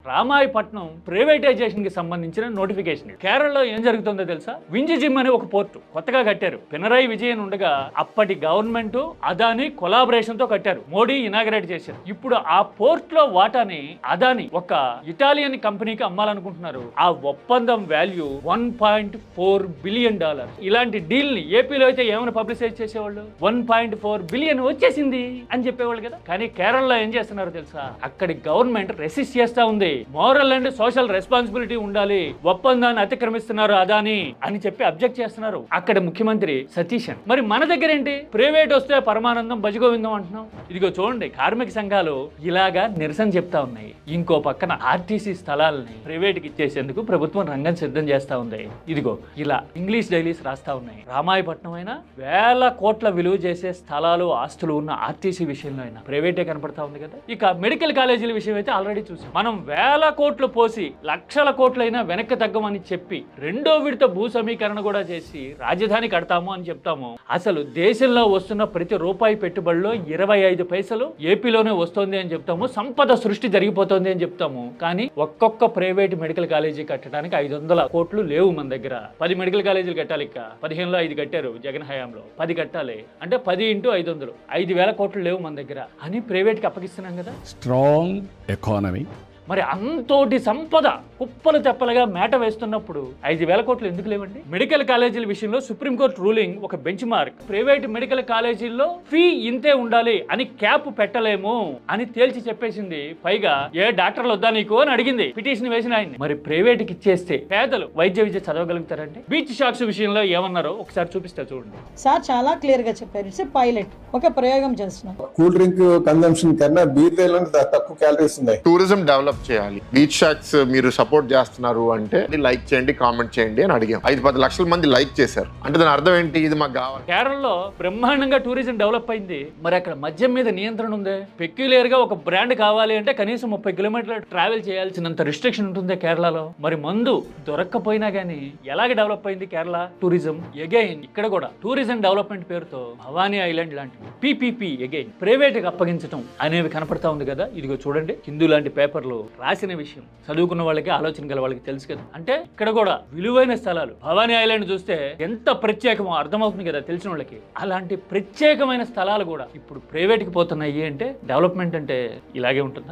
Ramayapatnam privatisation కి సంబంధించిన notification. కేరళలో ఏం జరుగుతుందో తెలుసా? వింజి జిమ్ అనే ఒక పోర్టు కొత్తగా కట్టారు. పినరాయి విజయన్ ఉండగా అప్పటి గవర్నమెంట్ అదాని కొలాబరేషన్ తో కట్టారు. మోడీ ఇనాగరేట్ చేశారు. ఇప్పుడు ఆ పోర్ట్ లో వాటాని అదాని ఒక ఇటాలియన్ కంపెనీకి అమ్మాలనుకుంటున్నారు. ఆ ఒప్పందం వాల్యూ $1.4 బిలియన్. ఇలాంటి డీల్ ని ఏపీలో అయితే ఏమైనా పబ్లిసైజ్ చేసేవాళ్ళు? 1.4 బిలియన్ వచ్చేసింది అని చెప్పేవాళ్ళు కదా. కానీ కేరళలో ఏం చేస్తున్నారో తెలుసా? అక్కడి గవర్నమెంట్ రెసిస్ట్ చేస్తా ఉంది. మోరల్ అండ్ సోషల్ రెస్పాన్సిబిలిటీ ఉండాలి, ఒప్పందాన్ని అతిక్రమిస్తున్నారు అదాని అని చెప్పి అబ్జెక్ట్ చేస్తున్నారు అక్కడ ముఖ్యమంత్రి సతీశన్. మరి మన దగ్గర ఏంటి? ప్రైవేట్ వస్తే పరమానందం భజగోవిందం అంటున్నాం. ఇదిగో చూడండి, కార్మిక సంఘాలు ఇలాగా నిరసన చెప్తా ఉన్నాయి. ఇంకో పక్కన ఆర్టీసీ స్థలాలని ప్రైవేట్ కి ఇచ్చేసేందుకు ప్రభుత్వం రంగం సిద్ధం చేస్తా ఉంది. ఇదిగో ఇలా ఇంగ్లీష్ డైలీస్ రాస్తా ఉన్నాయి. రామాయపట్నం అయినా వేల కోట్ల విలువ చేసే స్థలాలు ఆస్తులు ఉన్న ఆర్టీసీ విషయంలో అయినా ప్రైవేటే కనపడతా ఉంది కదా. ఇక మెడికల్ కాలేజీల విషయం అయితే ఆల్రెడీ చూసాం. మనం వేల కోట్లు పోసి లక్షల కోట్లైనా వెనక్కి తగ్గమని చెప్పి రెండో విడత భూ సమీకరణ కూడా చేసి రాజధాని కడతాము అని చెప్తాము. అసలు దేశంలో వస్తున్న ప్రతి రూపాయి పెట్టుబడిలో 25 పైసలు ఏపీలోనే వస్తుంది అని చెప్తాము. సంపద సృష్టి జరిగిపోతుంది అని చెప్తాము. కానీ ఒక్కొక్క ప్రైవేట్ మెడికల్ కాలేజీ కట్టడానికి 500 కోట్లు లేవు మన దగ్గర. 10 మెడికల్ కాలేజీలు కట్టాలి. 15లో 5 కట్టారు జగన్ హయాంలో. 10 కట్టాలి అంటే 10 × 500 5,000 కోట్లు లేవు మన దగ్గర అని ప్రైవేట్ కి అప్పగిస్తున్నాం కదా. Strong economy. మరి అంతోటి సంపద కుప్పలు తెప్పలుగా మేట వేస్తున్నప్పుడు 5,000 కోట్లు ఎందుకు లేవండి? మెడికల్ కాలేజీల విషయంలో సుప్రీంకోర్టు రూలింగ్ ఒక బెంచ్ మార్క్. ప్రైవేట్ మెడికల్ కాలేజీల్లో ఫీ ఇంతే ఉండాలి అని క్యాప్ పెట్టలేము అని తేల్చి చెప్పేసింది. పైగా ఏ డాక్టర్లు వద్దా నీకు అని అడిగింది పిటిషన్ వేసిన ఆయన. మరి ప్రైవేట్ కి ఇచ్చేస్తే పేదలు వైద్య విద్య చదవగలుగుతారండి? బీచ్ షాక్స్ విషయంలో ఏమన్నారో ఒకసారి చూపిస్తా చూడండి. సార్ చాలా క్లియర్ గా చెప్పారు. ఇట్స్ పైలట్, ఒక ప్రయోగం చేస్తున్నాం. కూల్ డ్రింక్ కన్జంప్షన్ కన్నా బీర్ తక్కువ క్యాలరీస్ ఉన్నాయి. టూరిజం డెవలప్ చేయాలి. బీచ్ షాక్స్ మీరు సపోర్ట్ చేస్తున్నారు అంటే లైక్ చేయండి, కామెంట్ చేయండి అని అడిగాం. 5-10 లక్షల మంది లైక్ చేశారు. అంటే దాని అర్థం ఏంటి? ఇది మాకు కావాలి. కేరళలో బ్రహ్మాండంగా టూరిజం డెవలప్ అయింది. మరి అక్కడ మద్యం మీద నియంత్రణ ఉంది. పెక్యులర్ గా ఒక బ్రాండ్ కావాలి అంటే కనీసం 30 కిలోమీటర్లు ట్రావెల్ చేయాల్సినంత రిస్ట్రిక్షన్ ఉంటుంది కేరళలో. మరి మందు దొరక్కపోయినా గానీ ఎలాగ డెవలప్ అయింది కేరళ టూరిజం? అగైన్ ఇక్కడ కూడా టూరిజం డెవలప్మెంట్ పేరుతో భవానీ ఐలాండ్ లాంటివి PPP అగైన్ ప్రైవేట్ కి అప్పగించడం అనేవి కనపడతా ఉంది కదా. ఇదిగో చూడండి, హిందూ లాంటి పేపర్లు రాసిన విషయం చదువుకున్న వాళ్ళకి, ఆలోచన గల వాళ్ళకి తెలుసు కదా. అంటే ఇక్కడ కూడా విలువైన స్థలాలు. భవానీ ఐలాండ్ చూస్తే ఎంత ప్రత్యేకమో అర్థమవుతుంది కదా తెలిసిన వాళ్ళకి. అలాంటి ప్రత్యేకమైన స్థలాలు కూడా ఇప్పుడు ప్రైవేట్ కి పోతున్నాయి అంటే డెవలప్మెంట్ అంటే ఇలాగే ఉంటుందా?